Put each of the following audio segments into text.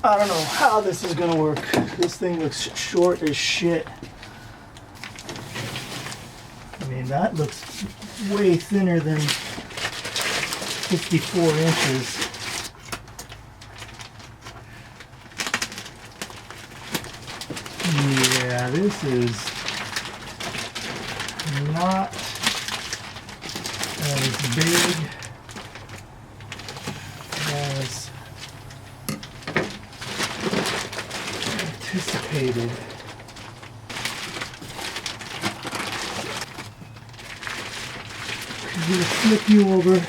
I don't know how this is gonna work. This thing looks short as shit. I mean, that looks way thinner than 54 inches. Yeah, this is not as big as anticipated. I'm gonna flip you over.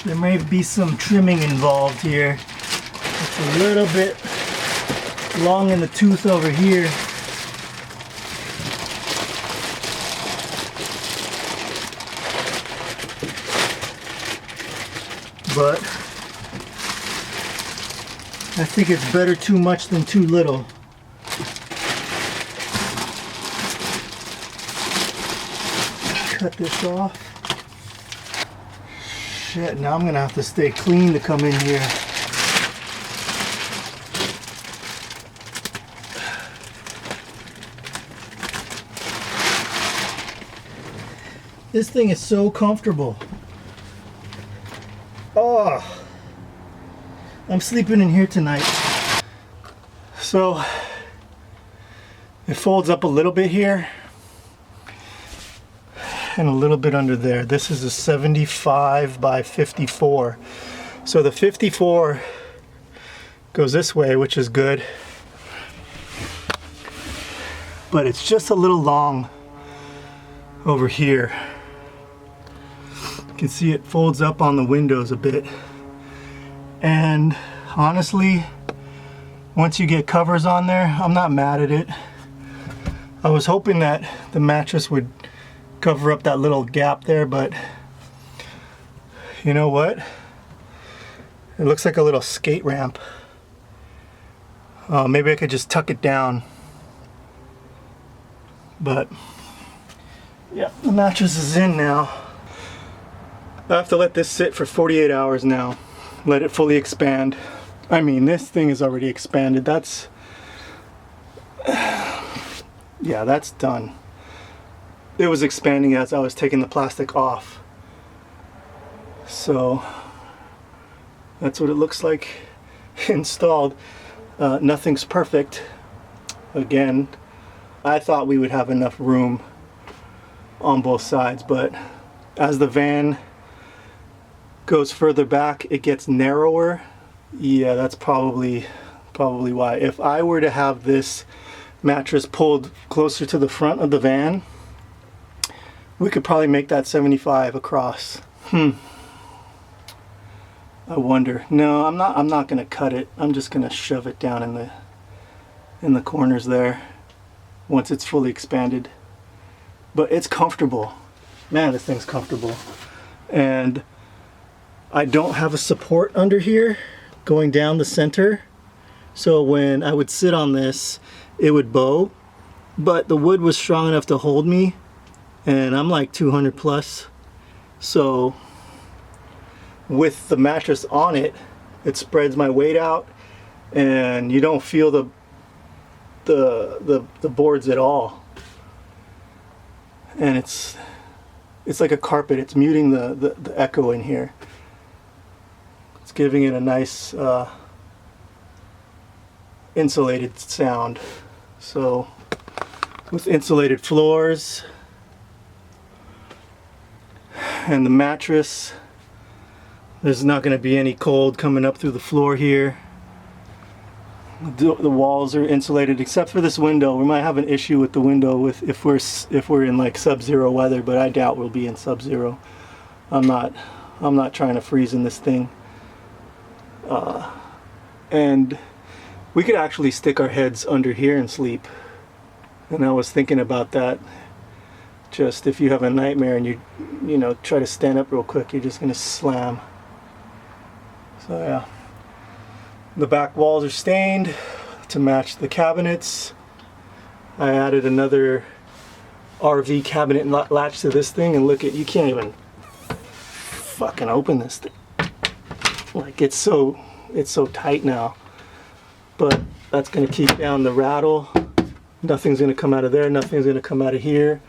There may be some trimming involved here. It's a little bit long in the tooth over here. But I think it's better too much than too little. Cut this off. Shit, now I'm gonna have to stay clean to come in here. This thing is so comfortable. Oh, I'm sleeping in here tonight. So it folds up a little bit here and a little bit under there. This is a 75 by 54. So the 54 goes this way, which is good. But it's just a little long over here. You can see it folds up on the windows a bit. And honestly, once you get covers on there, I'm not mad at it. I was hoping that the mattress would cover up that little gap there, but you know what? It looks like a little skate ramp. Maybe I could just tuck it down. But yeah, the mattress is in now. I have to let this sit for 48 hours now. Let it fully expand. I mean, this thing is already expanded. That's yeah, that's done. It was expanding as I was taking the plastic off. So that's what it looks like installed. Nothing's perfect. Again, I thought we would have enough room on both sides, but as the van goes further back, it gets narrower. Yeah, that's probably why. If I were to have this mattress pulled closer to the front of the van, we could probably make that 75 across. I wonder. No, I'm not gonna cut it. I'm just gonna shove it down in the corners there once it's fully expanded. But it's comfortable. Man, this thing's comfortable. And I don't have a support under here going down the center. So when I would sit on this, it would bow. But the wood was strong enough to hold me. And I'm like 200 plus. So with the mattress on it, it spreads my weight out and you don't feel the boards at all. And it's like a carpet. It's muting the echo in here. It's giving it a nice insulated sound. So with insulated floors and the mattress, there's not going to be any cold coming up through the floor here. The walls are insulated except for this window. We might have an issue with the window if we're in like sub-zero weather, but I doubt we'll be in sub-zero. I'm not trying to freeze in this thing. And we could actually stick our heads under here and sleep. And I was thinking about that. Just if you have a nightmare and you know, try to stand up real quick, you're just gonna slam. So yeah, the back walls are stained to match the cabinets. I added another RV cabinet latch to this thing, and look at, you can't even fucking open this thing. Like it's so tight now. But that's gonna keep down the rattle. Nothing's gonna come out of there, nothing's gonna come out of here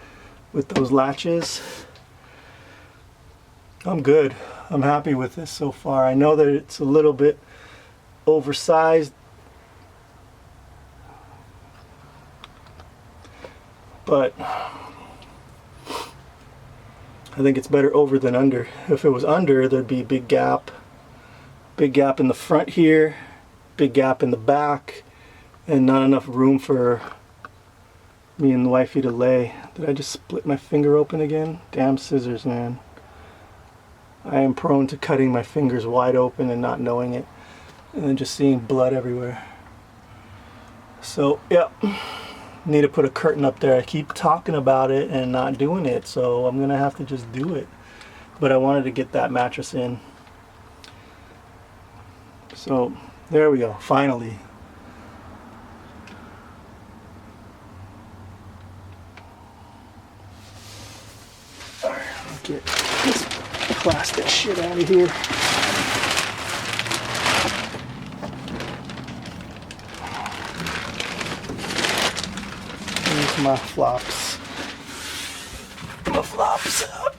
with those latches. I'm good. I'm happy with this so far. I know that it's a little bit oversized, but I think it's better over than under. If it was under, there'd be a big gap in the front here, big gap in the back, and not enough room for me and the wifey to lay. Did I just split my finger open again? Damn scissors, man. I am prone to cutting my fingers wide open and not knowing it, and then just seeing blood everywhere. So yeah, need to put a curtain up there. I keep talking about it and not doing it, so I'm gonna have to just do it. But I wanted to get that mattress in. So there we go, finally. All right, let's get this plastic shit out of here. Here's my flops. My flops out.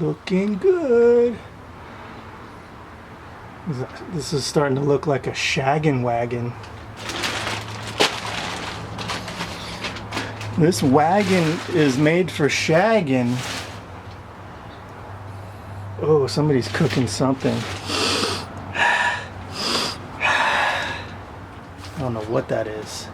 Looking good. This is starting to look like a shaggin' wagon. This wagon is made for shagging. Oh, somebody's cooking something. I don't know what that is.